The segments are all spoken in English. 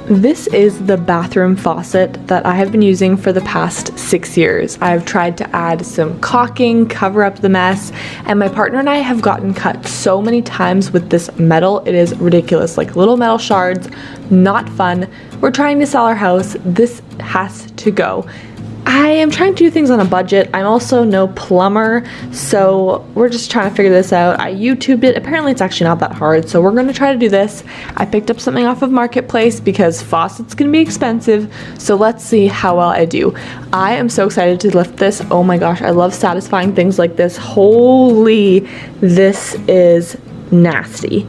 This is the bathroom faucet that I have been using for the past 6 years. I've tried to add some caulking, cover up the mess, and my partner and I have gotten cut so many times with this metal. It is ridiculous, like little metal shards, not fun. We're trying to sell our house. This has to go. I am trying to do things on a budget. I'm also no plumber, so we're just trying to figure this out. I YouTubed it. Apparently it's actually not that hard, so we're going to try to do this. I picked up something off of Marketplace because faucets can be expensive, so let's see how well I do. I am so excited to lift this. Oh my gosh, I love satisfying things like this. Holy, this is nasty.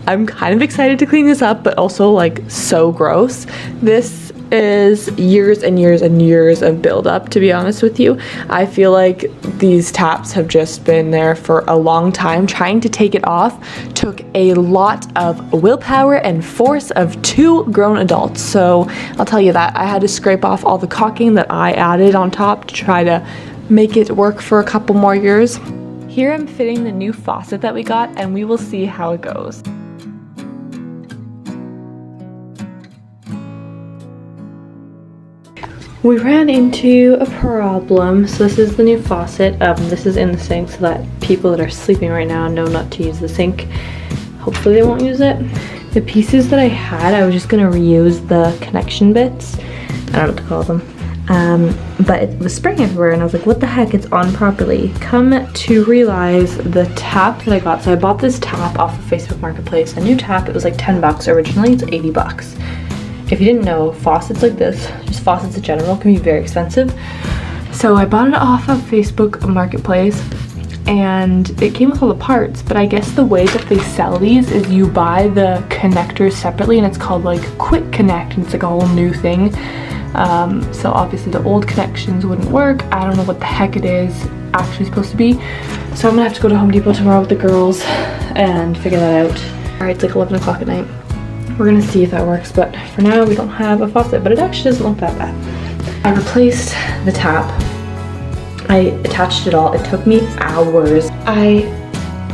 I'm kind of excited to clean this up, but also like so gross. This is years and years and years of buildup, to be honest with you. I feel like these taps have just been there for a long time. Trying to take it off took a lot of willpower and force of 2 grown adults. So I'll tell you that. I had to scrape off all the caulking that I added on top to try to make it work for a couple more years. Here I'm fitting the new faucet that we got, and we will see how it goes. We ran into a problem. So this is the new faucet. This is in the sink so that people that are sleeping right now know not to use the sink. Hopefully they won't use it. The pieces that I had, I was just gonna reuse the connection bits. I don't know what to call them. But it was spraying everywhere and I was like, what the heck, it's on properly. Come to realize the tap that I got. So I bought this tap off of Facebook Marketplace. A new tap, it was like 10 bucks. Originally it's 80 bucks. If you didn't know, faucets like this, just faucets in general, can be very expensive. So I bought it off of Facebook Marketplace and it came with all the parts, but I guess the way that they sell these is you buy the connectors separately and it's called like Quick Connect and it's like a whole new thing. So obviously the old connections wouldn't work. I don't know what the heck it is actually supposed to be. So I'm gonna have to go to Home Depot tomorrow with the girls and figure that out. All right, it's like 11 o'clock at night. We're gonna see if that works, but for now we don't have a faucet, but it actually doesn't look that bad. I replaced the tap. I attached it all. It took me hours. I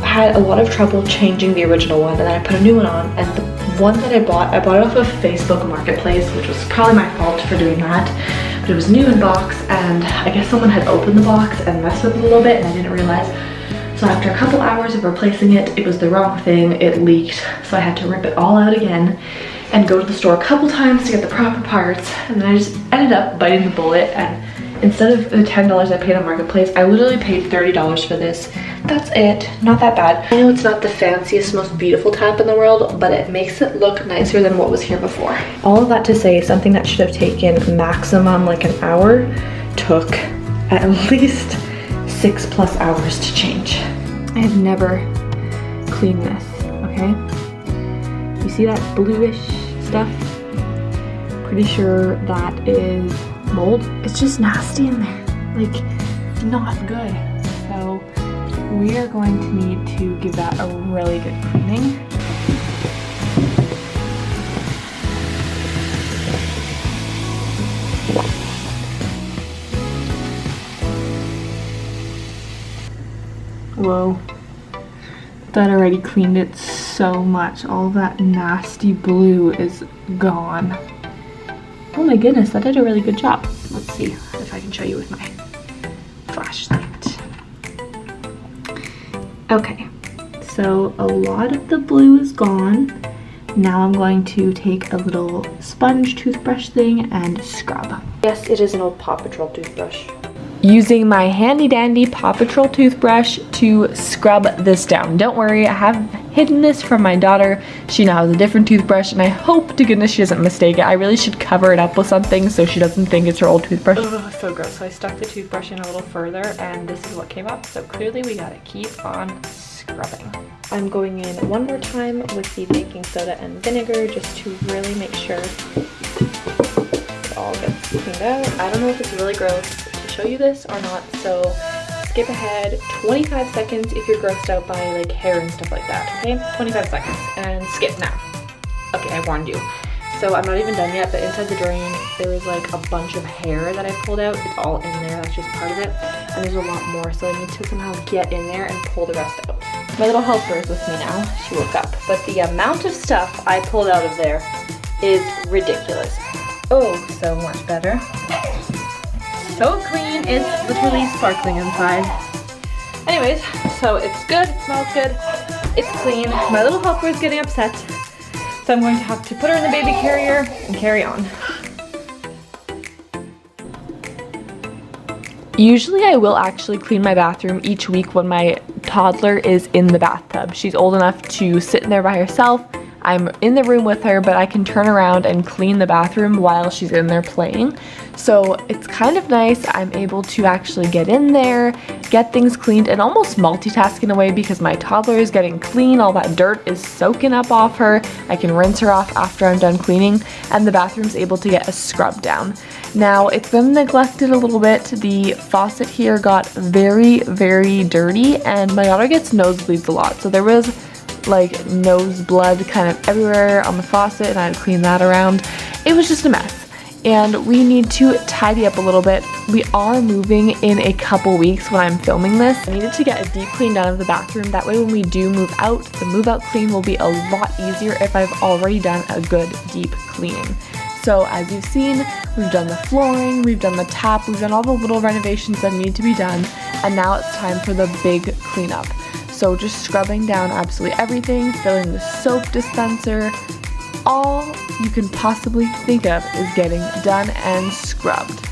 had a lot of trouble changing the original one and then I put a new one on, and the one that I bought it off of Facebook Marketplace, which was probably my fault for doing that, but it was new in box and I guess someone had opened the box and messed with it a little bit and I didn't realize. So after a couple hours of replacing it, it was the wrong thing, it leaked, so I had to rip it all out again and go to the store a couple times to get the proper parts, and then I just ended up biting the bullet, and instead of the $10 I paid on Marketplace, I literally paid $30 for this. That's it, not that bad. I know it's not the fanciest, most beautiful tap in the world, but it makes it look nicer than what was here before. All of that to say, something that should have taken maximum like an hour took at least 6+ hours to change. I have never cleaned this, okay? You see that bluish stuff? Pretty sure that is mold. It's just nasty in there, like not good. So we are going to need to give that a really good cleaning. Whoa, that already cleaned it so much. All that nasty blue is gone. Oh my goodness, that did a really good job. Let's see if I can show you with my flashlight. Okay, so a lot of the blue is gone. Now I'm going to take a little sponge toothbrush thing and scrub. Yes, it is an old Paw Patrol toothbrush. Using my handy dandy Paw Patrol toothbrush to scrub this down. Don't worry, I have hidden this from my daughter. She now has a different toothbrush and I hope to goodness she doesn't mistake it. I really should cover it up with something so she doesn't think it's her old toothbrush. Ugh, so gross. So I stuck the toothbrush in a little further and this is what came up. So clearly we gotta keep on scrubbing. I'm going in one more time with the baking soda and vinegar just to really make sure it all gets cleaned out. I don't know if it's really gross show you this or not, so skip ahead 25 seconds if you're grossed out by like hair and stuff like that, okay? 25 seconds and skip now. Okay, I warned you. So I'm not even done yet, but inside the drain there was like a bunch of hair that I pulled out. It's all in there, that's just part of it, and there's a lot more, so I need to somehow get in there and pull the rest out. My little helper is with me now. She woke up, but the amount of stuff I pulled out of there is ridiculous. Oh, so much better. So clean, it's literally sparkling inside. Anyways, so it's good, it smells good, it's clean. My little helper is getting upset, so I'm going to have to put her in the baby carrier and carry on. Usually I will actually clean my bathroom each week when my toddler is in the bathtub. She's old enough to sit in there by herself. I'm in the room with her, but I can turn around and clean the bathroom while she's in there playing. So it's kind of nice. I'm able to actually get in there, get things cleaned, and almost multitask in a way because my toddler is getting clean. All that dirt is soaking up off her. I can rinse her off after I'm done cleaning, and the bathroom's able to get a scrub down. Now, it's been neglected a little bit. The faucet here got very, very dirty, and my daughter gets nosebleeds a lot. So there was like nose blood kind of everywhere on the faucet, and I had to clean that around. It was just a mess, and we need to tidy up a little bit. We are moving in a couple weeks when I'm filming this. I needed to get a deep clean done of the bathroom. That way when we do move out, the move out clean will be a lot easier if I've already done a good deep cleaning. So as you've seen, we've done the flooring, we've done the tap, we've done all the little renovations that need to be done, and now it's time for the big cleanup. So just scrubbing down absolutely everything, filling the soap dispenser, all you can possibly think of is getting done and scrubbed.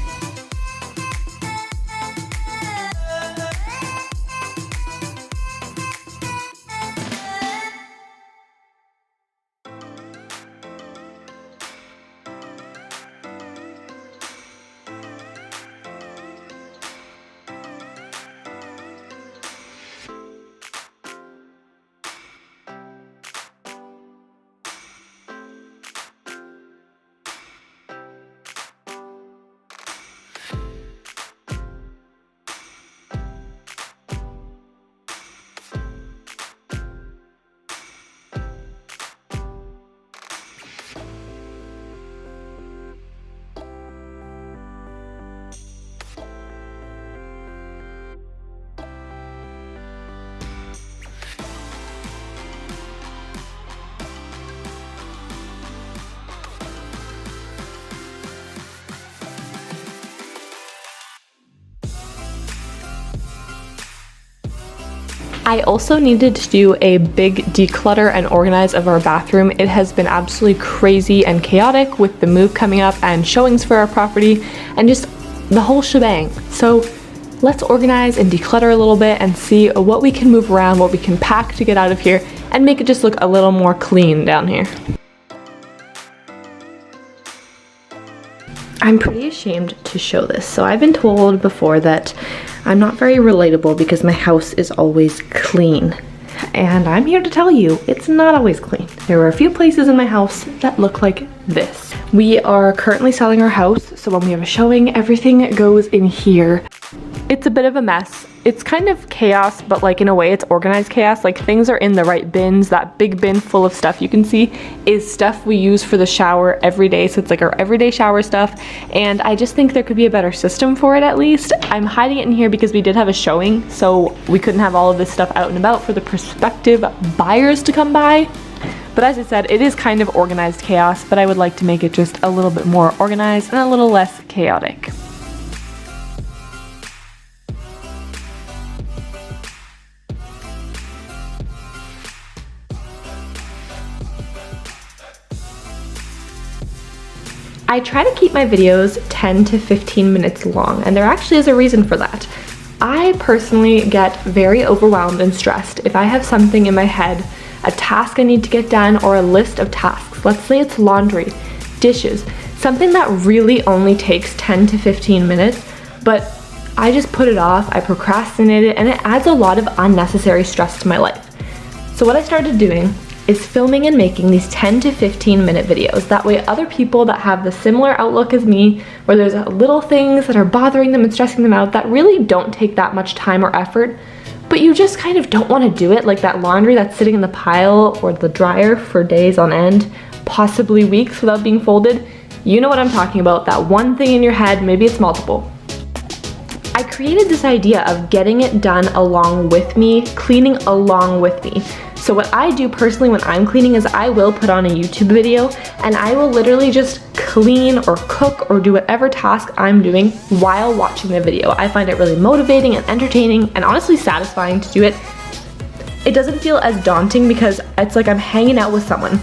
I also needed to do a big declutter and organize of our bathroom. It has been absolutely crazy and chaotic with the move coming up and showings for our property and just the whole shebang. So let's organize and declutter a little bit and see what we can move around, what we can pack to get out of here, and make it just look a little more clean down here. I'm pretty ashamed to show this. So I've been told before that I'm not very relatable because my house is always clean. And I'm here to tell you, it's not always clean. There are a few places in my house that look like this. We are currently selling our house, so when we have a showing, everything goes in here. It's a bit of a mess. It's kind of chaos, but like in a way it's organized chaos. Like things are in the right bins. That big bin full of stuff you can see is stuff we use for the shower every day. So it's like our everyday shower stuff. And I just think there could be a better system for it at least. I'm hiding it in here because we did have a showing, so we couldn't have all of this stuff out and about for the prospective buyers to come by. But as I said, it is kind of organized chaos, but I would like to make it just a little bit more organized and a little less chaotic. I try to keep my videos 10 to 15 minutes long, and there actually is a reason for that. I personally get very overwhelmed and stressed if I have something in my head, a task I need to get done, or a list of tasks. Let's say it's laundry, dishes, something that really only takes 10 to 15 minutes, but I just put it off, I procrastinate it, and it adds a lot of unnecessary stress to my life. So what I started doing is filming and making these 10 to 15 minute videos. That way other people that have the similar outlook as me, where there's little things that are bothering them and stressing them out that really don't take that much time or effort, but you just kind of don't want to do it, like that laundry that's sitting in the pile or the dryer for days on end, possibly weeks without being folded. You know what I'm talking about, that one thing in your head, maybe it's multiple. I created this idea of getting it done along with me, cleaning along with me. So what I do personally when I'm cleaning is I will put on a YouTube video and I will literally just clean or cook or do whatever task I'm doing while watching the video. I find it really motivating and entertaining and honestly satisfying to do it. It doesn't feel as daunting because it's like I'm hanging out with someone.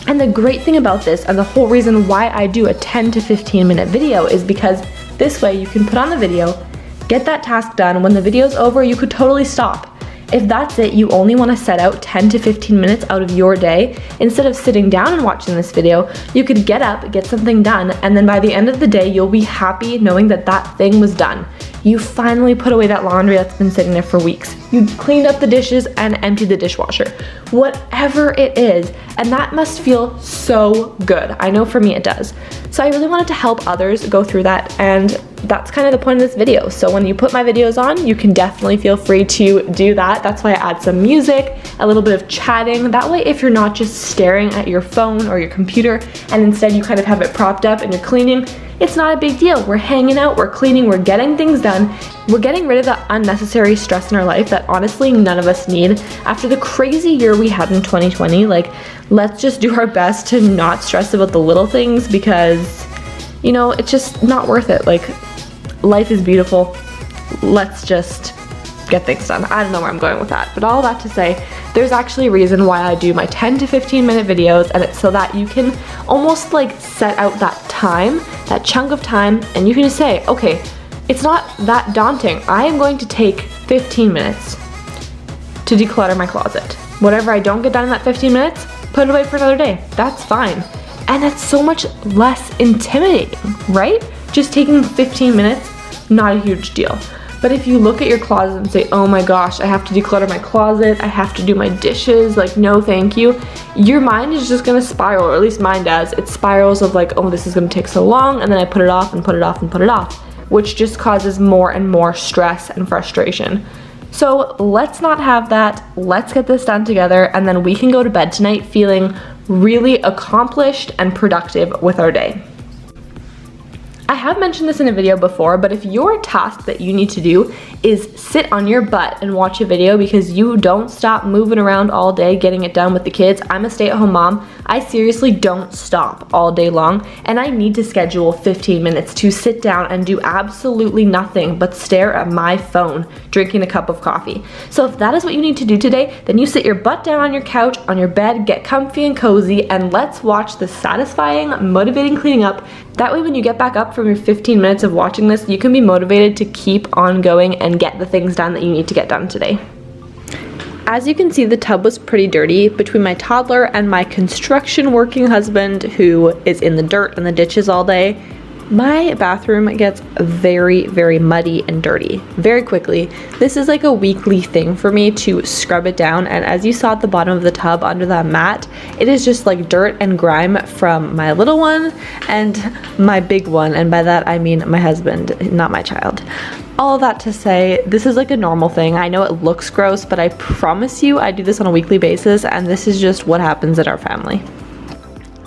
And the great thing about this, and the whole reason why I do a 10 to 15 minute video, is because this way you can put on the video, get that task done. When the video's over, you could totally stop. If that's it, you only want to set out 10 to 15 minutes out of your day. Instead of sitting down and watching this video, you could get up, get something done, and then by the end of the day, you'll be happy knowing that that thing was done. You finally put away that laundry that's been sitting there for weeks. You cleaned up the dishes and emptied the dishwasher. Whatever it is, and that must feel so good. I know for me it does. So I really wanted to help others go through that, and that's kind of the point of this video. So when you put my videos on, you can definitely feel free to do that. That's why I add some music, a little bit of chatting. That way, if you're not just staring at your phone or your computer, and instead you kind of have it propped up and you're cleaning, it's not a big deal. We're hanging out, we're cleaning, we're getting things done. We're getting rid of that unnecessary stress in our life that honestly none of us need. After the crazy year we had in 2020, like, let's just do our best to not stress about the little things because, you know, it's just not worth it. Like, life is beautiful. Let's just get things done. I don't know where I'm going with that, but all that to say, there's actually a reason why I do my 10 to 15 minute videos, and it's so that you can almost like set out that time, that chunk of time, and you can just say, okay, it's not that daunting. I am going to take 15 minutes to declutter my closet. Whatever I don't get done in that 15 minutes, put it away for another day. That's fine. And that's so much less intimidating, right? Just taking 15 minutes, not a huge deal. But if you look at your closet and say, oh my gosh, I have to declutter my closet, I have to do my dishes, like, no thank you, your mind is just gonna spiral, or at least mine does. It spirals of like, oh, this is gonna take so long, and then I put it off and put it off and put it off, which just causes more and more stress and frustration. So let's not have that. Let's get this done together, and then we can go to bed tonight feeling really accomplished and productive with our day. I have mentioned this in a video before, but if your task that you need to do is sit on your butt and watch a video because you don't stop moving around all day getting it done with the kids. I'm a stay-at-home mom. I seriously don't stop all day long, and I need to schedule 15 minutes to sit down and do absolutely nothing but stare at my phone, drinking a cup of coffee. So if that is what you need to do today, then you sit your butt down on your couch, on your bed, get comfy and cozy, and let's watch the satisfying, motivating cleaning up. That way when you get back up from your 15 minutes of watching this, you can be motivated to keep on going and get the things done that you need to get done today. As you can see, the tub was pretty dirty between my toddler and my construction working husband who is in the dirt and the ditches all day. My bathroom gets very, very muddy and dirty very quickly. This is like a weekly thing for me to scrub it down, and as you saw at the bottom of the tub under that mat, it is just like dirt and grime from my little one and my big one, and by that I mean my husband, not my child. All of that to say, this is like a normal thing. I know it looks gross, but I promise you I do this on a weekly basis, and this is just what happens in our family.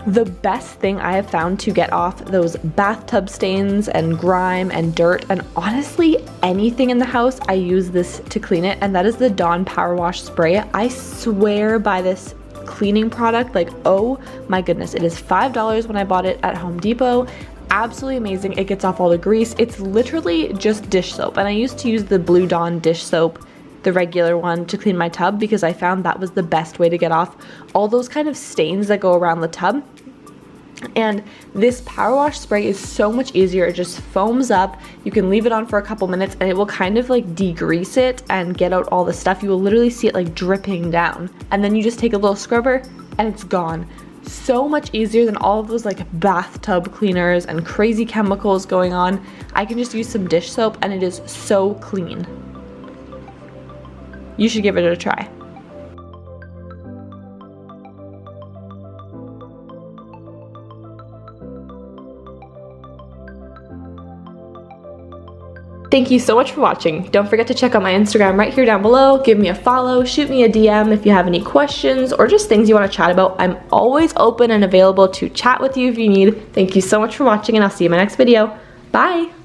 The best thing I have found to get off those bathtub stains and grime and dirt, and honestly anything in the house, I use this to clean it, and that is the Dawn Power Wash Spray. I swear by this cleaning product, like, oh my goodness. It is $5 when I bought it at Home Depot. Absolutely amazing. It gets off all the grease. It's literally just dish soap, and I used to use the Blue Dawn dish soap, the regular one, to clean my tub because I found that was the best way to get off all those kind of stains that go around the tub. And this power wash spray is so much easier. It just foams up. You can leave it on for a couple minutes and it will kind of like degrease it and get out all the stuff. You will literally see it like dripping down, and then you just take a little scrubber and it's gone. So much easier than all of those like bathtub cleaners and crazy chemicals going on. I can just use some dish soap and it is so clean. You should give it a try. Thank you so much for watching. Don't forget to check out my Instagram right here down below. Give me a follow, shoot me a DM if you have any questions or just things you want to chat about. I'm always open and available to chat with you if you need. Thank you so much for watching, and I'll see you in my next video. Bye!